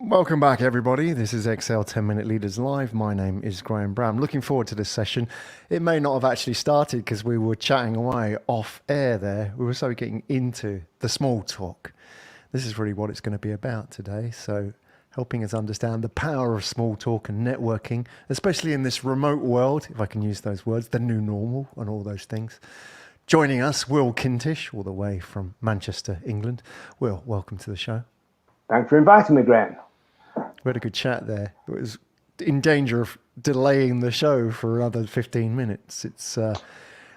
Welcome back, everybody. This is Excel 10 Minute Leaders Live. My name is Graham Brown. Looking forward to this session. It may not have actually started because we were chatting away off air there. We were so getting into the small talk. This is really what it's going to be about today. So helping us understand the power of small talk and networking, especially in this remote world, if I can use those words, the new normal and all those things. Joining us, Will Kintish, all the way from Manchester, England. Will, welcome to the show. Thanks for inviting me, Graham. We had a good chat there. It was in danger of delaying the show for another 15 minutes. It's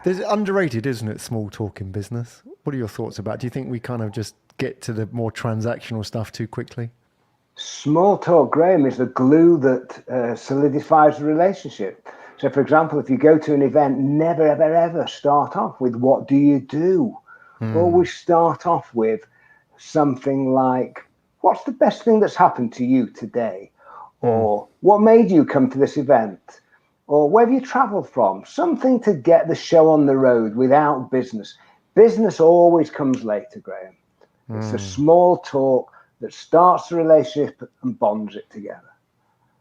underrated, isn't it, small talk in business? What are your thoughts about it? Do you think we kind of just get to the more transactional stuff too quickly? Small talk, Graham, is the glue that solidifies the relationship. So, for example, if you go to an event, never, ever, ever start off with what do you do? Always start off with something like, what's the best thing that's happened to you today? Or what made you come to this event? Or where have you traveled from? Something to get the show on the road without business. Business always comes later, Graham. It's a small talk that starts the relationship and bonds it together.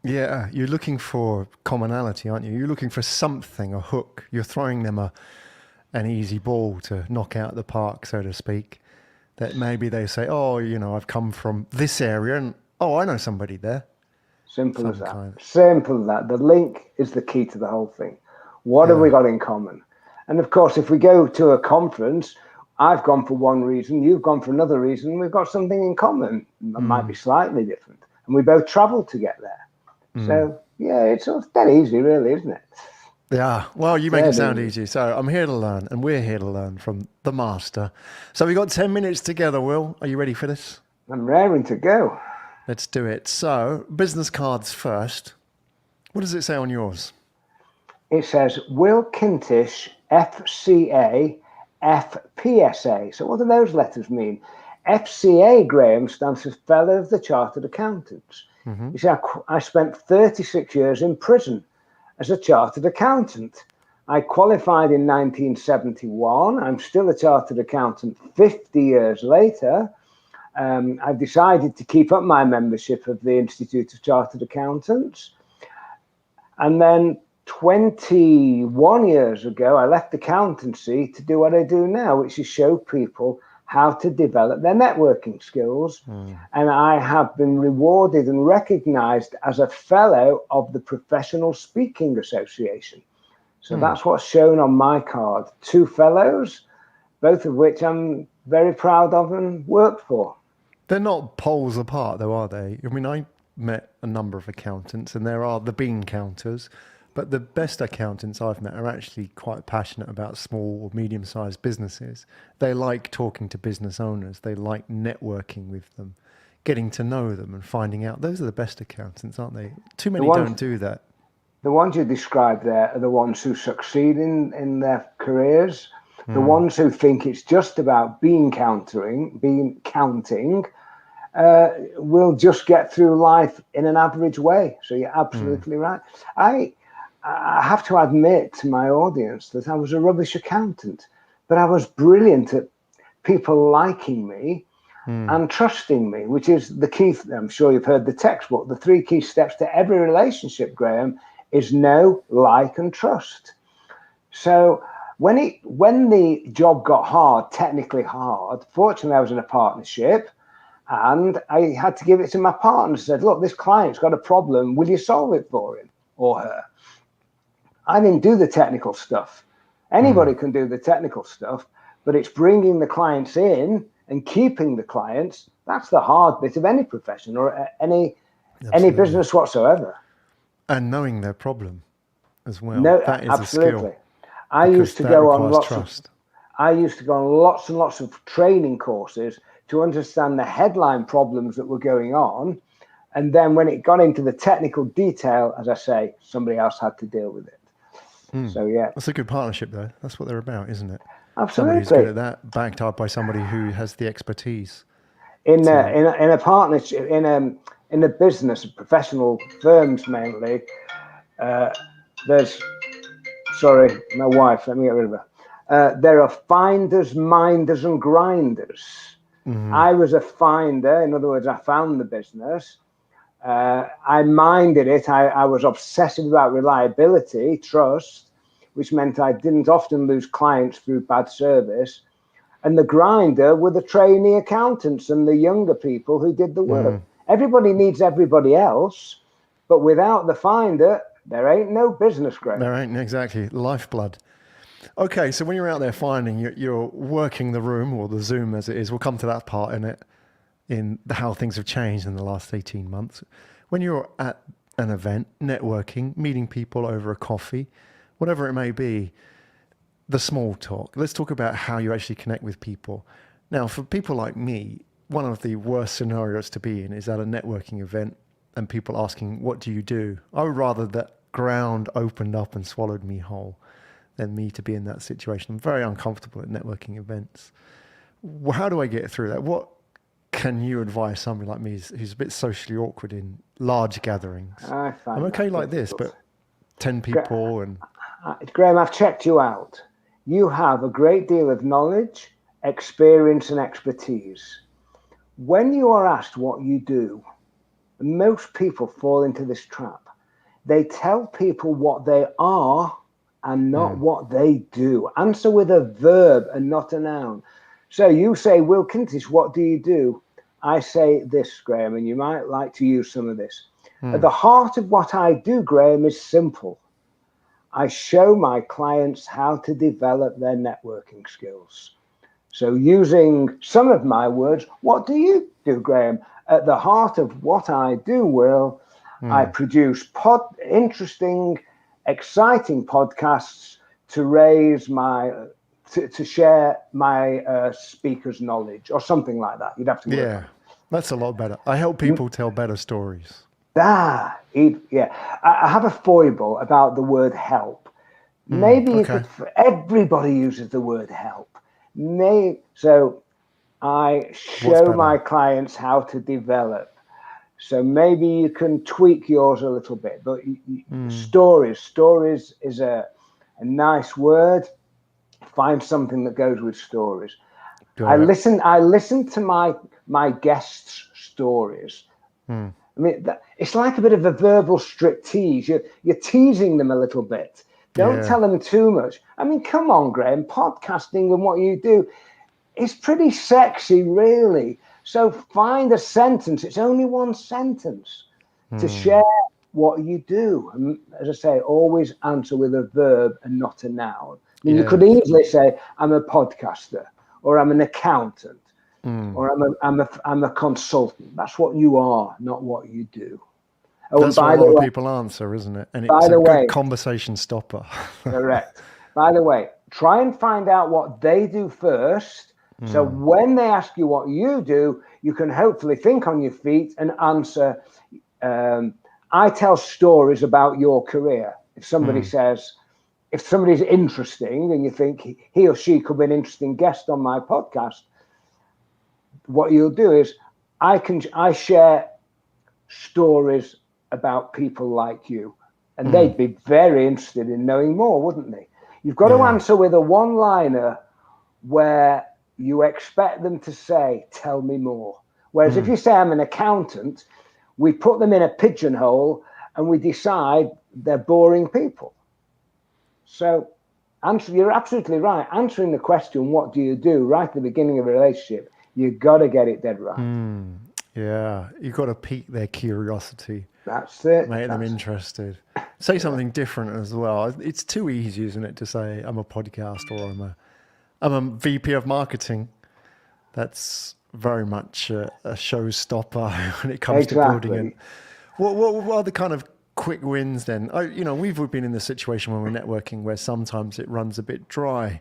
Yeah, you're looking for commonality, aren't you? You're looking for something, a hook. You're throwing them an easy ball to knock out the park, so to speak. That maybe they say, oh, I've come from this area and, oh, I know somebody there. Simple as that. Simple as that. The link is the key to the whole thing. What have we got in common? And of course, if we go to a conference, I've gone for one reason, you've gone for another reason, we've got something in common. It might be slightly different. And we both traveled to get there. So, yeah, it's dead easy, really, isn't it? Yeah, well, you make it sound easy. So I'm here to learn, and we're here to learn from the master. So we've got 10 minutes together, Will. Are you ready for this? I'm raring to go. Let's do it. So, business cards first. What does it say on yours? It says, Will Kintish, FCA, FPSA. So what do those letters mean? FCA, Graham, stands for Fellow of the Chartered Accountants. You see, I spent 36 years in prison as a chartered accountant. I qualified in 1971. I'm still a chartered accountant 50 years later. I've decided to keep up my membership of the Institute of Chartered Accountants. And then 21 years ago, I left accountancy to do what I do now, which is show people how to develop their networking skills. And I have been rewarded and recognized as a fellow of the Professional Speaking Association. So that's what's shown on my card. 2 fellows, both of which I'm very proud of and worked for. They're not poles apart, though, are they? I mean, I met a number of accountants, and there are the bean counters. But the best accountants I've met are actually quite passionate about small or medium-sized businesses. They like talking to business owners. They like networking with them, getting to know them and finding out. Those are the best accountants, aren't they? Too many don't do that. The ones you described there are the ones who succeed in their careers. The ones who think it's just about bean counting, will just get through life in an average way. So you're absolutely right. I have to admit to my audience that I was a rubbish accountant, but I was brilliant at people liking me and trusting me, which is the key. I'm sure you've heard the textbook. The 3 key steps to every relationship, Graham, is know, like, and trust. So when the job got hard, technically hard, fortunately I was in a partnership and I had to give it to my partner and said, look, this client's got a problem. Will you solve it for him or her? I didn't do the technical stuff. Anybody can do the technical stuff, but it's bringing the clients in and keeping the clients. That's the hard bit of any profession or any business whatsoever. And knowing their problem as well. No, that is absolutely. a skill. I used to go on lots and lots of training courses to understand the headline problems that were going on. And then when it got into the technical detail, as I say, somebody else had to deal with it. So, yeah. That's a good partnership, though. That's what they're about, isn't it? Absolutely. Somebody who's good at that, backed up by somebody who has the expertise. In a partnership, in a business, professional firms mainly, sorry, my wife, let me get rid of her. There are finders, minders, and grinders. I was a finder. In other words, I found the business. I minded it. I was obsessive about reliability, trust, which meant I didn't often lose clients through bad service. And the grinder were the trainee accountants and the younger people who did the work. Everybody needs everybody else, but without the finder, there ain't no business, Graham. There ain't, exactly. Lifeblood. Okay, so when you're out there finding, you're working the room, or the Zoom as it is. We'll come to that part in it, in how things have changed in the last 18 months. When you're at an event, networking, meeting people over a coffee, whatever it may be, the small talk. Let's talk about how you actually connect with people. Now, for people like me, one of the worst scenarios to be in is at a networking event and people asking, what do you do? I would rather that ground opened up and swallowed me whole than me to be in that situation. I'm very uncomfortable at networking events. How do I get through that? What can you advise somebody like me who's a bit socially awkward in large gatherings? I'm okay like this, but 10 people and... Graham, I've checked you out. You have a great deal of knowledge, experience, and expertise. When you are asked what you do, most people fall into this trap. They tell people what they are and not what they do. Answer with a verb and not a noun. So you say, Will Kintish, what do you do? I say this, Graham, and you might like to use some of this. At the heart of what I do, Graham, is simple. I show my clients how to develop their networking skills. So using some of my words, what do you do, Graham? At the heart of what I do, Will, I produce interesting, exciting podcasts to raise to share my speaker's knowledge or something like that. You'd have to work on it. That's a lot better. I help people tell better stories. I have a foible about the word help. Maybe you could, everybody uses the word help. So I show my clients how to develop. So maybe you can tweak yours a little bit, but stories is a nice word. Find something that goes with stories. I listen to my guests' stories. I mean, it's like a bit of a verbal striptease. You're teasing them a little bit. Don't tell them too much. I mean, come on, Graham, podcasting and what you do, it's pretty sexy, really. So find a sentence. It's only one sentence to share what you do. And as I say, always answer with a verb and not a noun. I mean, you could easily say, I'm a podcaster, or I'm an accountant, or I'm a consultant. That's what you are, not what you do. Oh, that's what a lot of people answer, isn't it? And it's a good conversation stopper. Correct. By the way, try and find out what they do first. So when they ask you what you do, you can hopefully think on your feet and answer. I tell stories about your career. If somebody says, if somebody's interesting and you think he or she could be an interesting guest on my podcast, what you'll do is I share stories about people like you, and they'd be very interested in knowing more, wouldn't they? You've got to answer with a one-liner where you expect them to say, tell me more. Whereas if you say I'm an accountant, we put them in a pigeonhole and we decide they're boring people. So you're absolutely right. Answering the question, what do you do, right at the beginning of a relationship, you've got to get it dead right. Yeah, you've got to pique their curiosity. That's it. Make them interested. Say something different as well. It's too easy, isn't it, to say I'm a podcast or I'm a VP of marketing. That's very much a showstopper when it comes to building it. What are the kind of quick wins then? We've been in the situation when we're networking where sometimes it runs a bit dry,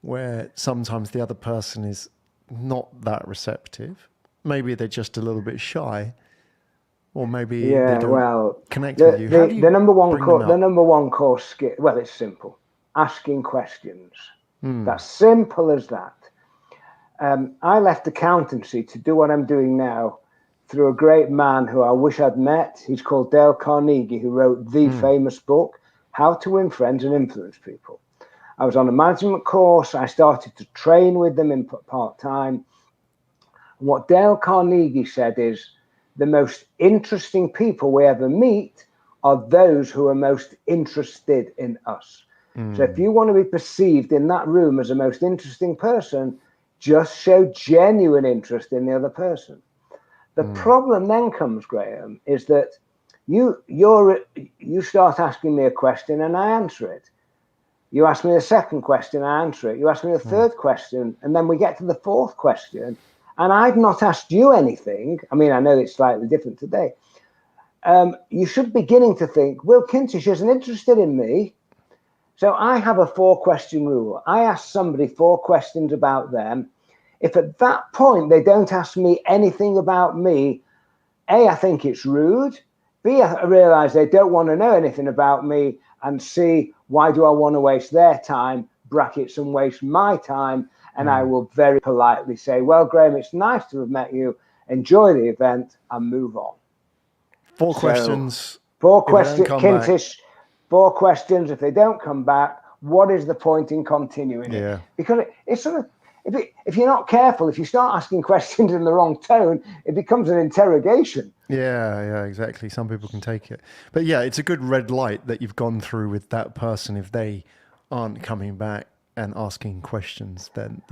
where sometimes the other person is not that receptive. Maybe they're just a little bit shy, or maybe they don't connect with you. The number one core skill. Well, it's simple: asking questions. That's simple as that. I left accountancy to do what I'm doing now through a great man who I wish I'd met. He's called Dale Carnegie, who wrote the famous book, How to Win Friends and Influence People. I was on a management course. I started to train with them in part-time. And what Dale Carnegie said is, the most interesting people we ever meet are those who are most interested in us. So if you want to be perceived in that room as the most interesting person, just show genuine interest in the other person. The problem then comes, Graham, is that you start asking me a question and I answer it. You ask me a second question, I answer it. You ask me a third question, and then we get to the fourth question, and I've not asked you anything. I mean, I know it's slightly different today. You should be beginning to think, Will Kintish isn't interested in me. So I have a 4-question rule. I ask somebody 4 questions about them. If at that point they don't ask me anything about me, A, I think it's rude. B, I realize they don't want to know anything about me. And C, why do I want to waste their time, brackets, and waste my time? And I will very politely say, well, Graham, it's nice to have met you. Enjoy the event and move on. 4 questions. 4 questions, Kintish. 4 questions. If they don't come back, what is the point in continuing it? Because it's sort of, if you're not careful, if you start asking questions in the wrong tone, it becomes an interrogation. Yeah, exactly. Some people can take it. But yeah, it's a good red light that you've gone through with that person. If they aren't coming back and asking questions, then,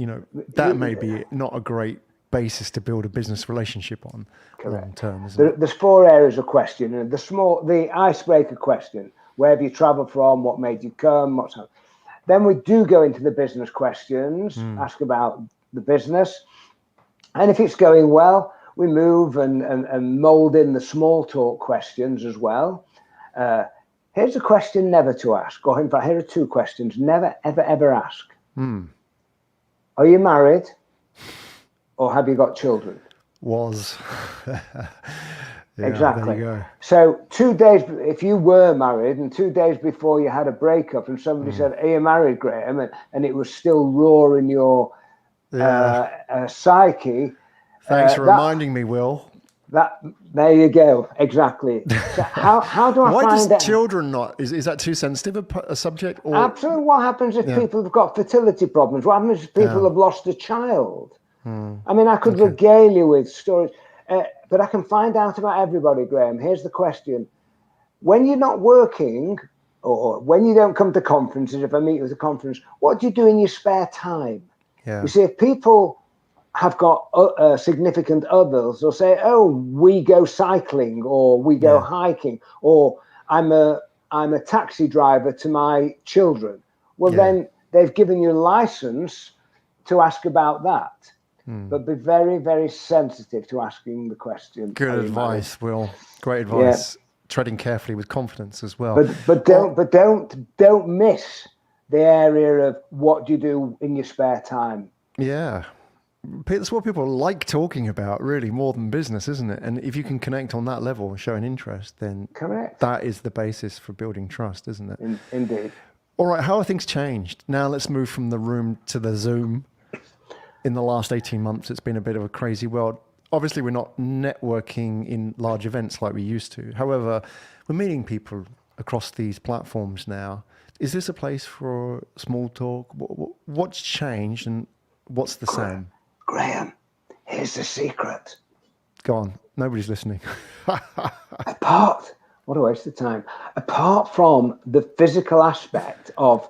that may be not a great basis to build a business relationship on long term, isn't it? There's 4 areas of question. The icebreaker question: where have you traveled from? What made you come? Then we do go into the business questions, ask about the business. And if it's going well, we move and mold in the small talk questions as well. Here's a question never to ask, or in fact, here are 2 questions never, ever ask. Are you married, or have you got children? Yeah, exactly. There you go. So 2 days, if you were married and 2 days before you had a breakup and somebody said, are you married, Graham? And it was still raw in your psyche. Thanks for reminding me, Will. There you go. Exactly. So how do I Why find does out? Children not? Is that too sensitive a subject? Or? Absolutely. What happens if people have got fertility problems? What happens if people have lost a child? I mean, I could regale you with stories, but I can find out about everybody, Graham. Here's the question. When you're not working, or when you don't come to conferences, if I meet you at a conference, what do you do in your spare time? Yeah. You see, if people have got significant others, they'll say, oh, we go cycling, or we go hiking, or I'm a taxi driver to my children. Well, then they've given you a license to ask about that. But be very, very sensitive to asking the question. Good advice, Will. Great advice. Treading carefully with confidence as well. But don't miss the area of what do you do in your spare time. Yeah. That's what people like talking about, really, more than business, isn't it? And if you can connect on that level and show an interest, then that is the basis for building trust, isn't it? Indeed. All right, how have things changed? Now let's move from the room to the Zoom. In the last 18 months, it's been a bit of a crazy world. Obviously, we're not networking in large events like we used to. However, we're meeting people across these platforms now. Is this a place for small talk? What's changed and what's the same? Graham, here's the secret. Go on. Nobody's listening. What a waste of time. Apart from the physical aspect of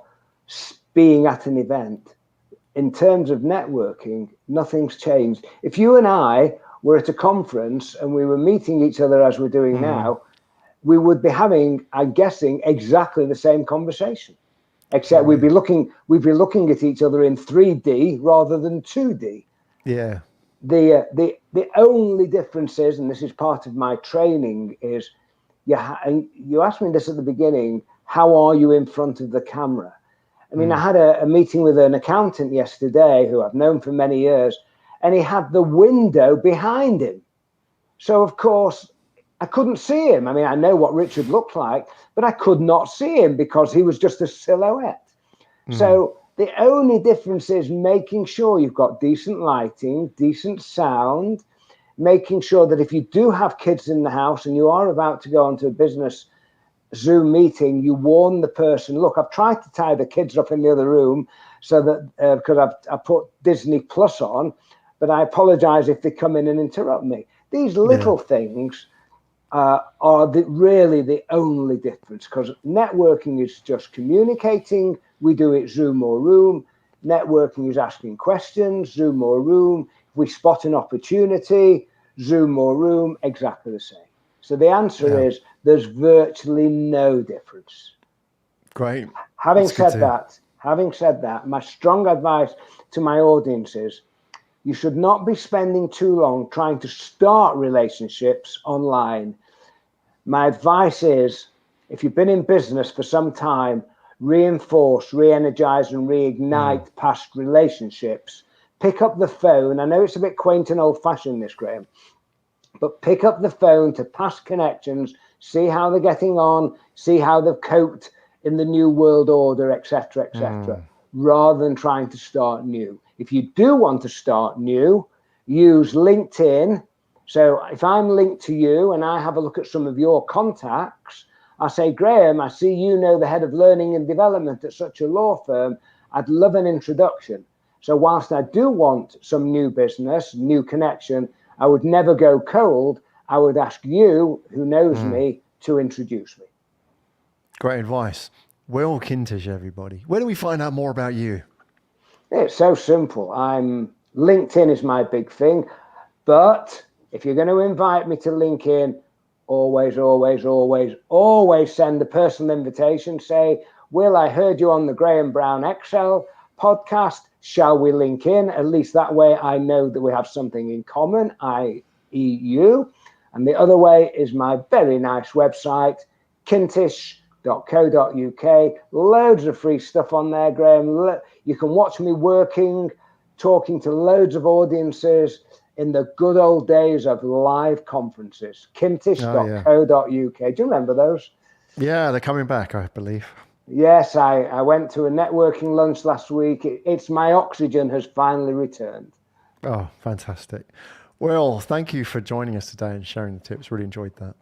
being at an event, in terms of networking, nothing's changed. If you and I were at a conference and we were meeting each other as we're doing now, we would be having, I'm guessing, exactly the same conversation. Except we'd be looking at each other in 3D rather than 2D. Yeah. The only difference is, and this is part of my training, is and you asked me this at the beginning, how are you in front of the camera? I mean, I had a meeting with an accountant yesterday who I've known for many years, and he had the window behind him. So, of course, I couldn't see him. I mean, I know what Richard looked like, but I could not see him because he was just a silhouette. So the only difference is making sure you've got decent lighting, decent sound, making sure that if you do have kids in the house and you are about to go onto a business Zoom meeting, you warn the person, look, I've tried to tie the kids up in the other room so that because I put Disney Plus on, but I apologize if they come in and interrupt me. These little things are really the only difference, because networking is just communicating. We do it Zoom or Room. Networking is asking questions, Zoom or Room. If we spot an opportunity, Zoom or Room, exactly the same. So the answer is there's virtually no difference. Great. Having said that, my strong advice to my audience is you should not be spending too long trying to start relationships online. My advice is, if you've been in business for some time, reinforce, re-energize, and reignite past relationships. Pick up the phone. I know it's a bit quaint and old-fashioned, this, Graham, but pick up the phone to past connections, see how they're getting on, see how they've coped in the new world order, etc., rather than trying to start new. If you do want to start new, use LinkedIn. So if I'm linked to you and I have a look at some of your contacts, I say, Graham, I see you know the head of learning and development at such a law firm. I'd love an introduction. So whilst I do want some new business, new connection, I would never go cold. I would ask you, who knows me, to introduce me. Great advice. Will Kintish, everybody. Where do we find out more about you? It's so simple. LinkedIn is my big thing, but if you're going to invite me to LinkedIn, always send a personal invitation. Say, Will, I heard you on the Graham Brown Excel podcast. Shall we link in? At least that way I know that we have something in common, i.e. you. And the other way is my very nice website, kintish.co.uk. Loads of free stuff on there, Graham. You can watch me working, talking to loads of audiences in the good old days of live conferences. Kintish.co.uk. Do you remember those? Yeah, they're coming back, I believe. Yes, I went to a networking lunch last week. It's my oxygen has finally returned. Oh, fantastic. Well, thank you for joining us today and sharing the tips. Really enjoyed that.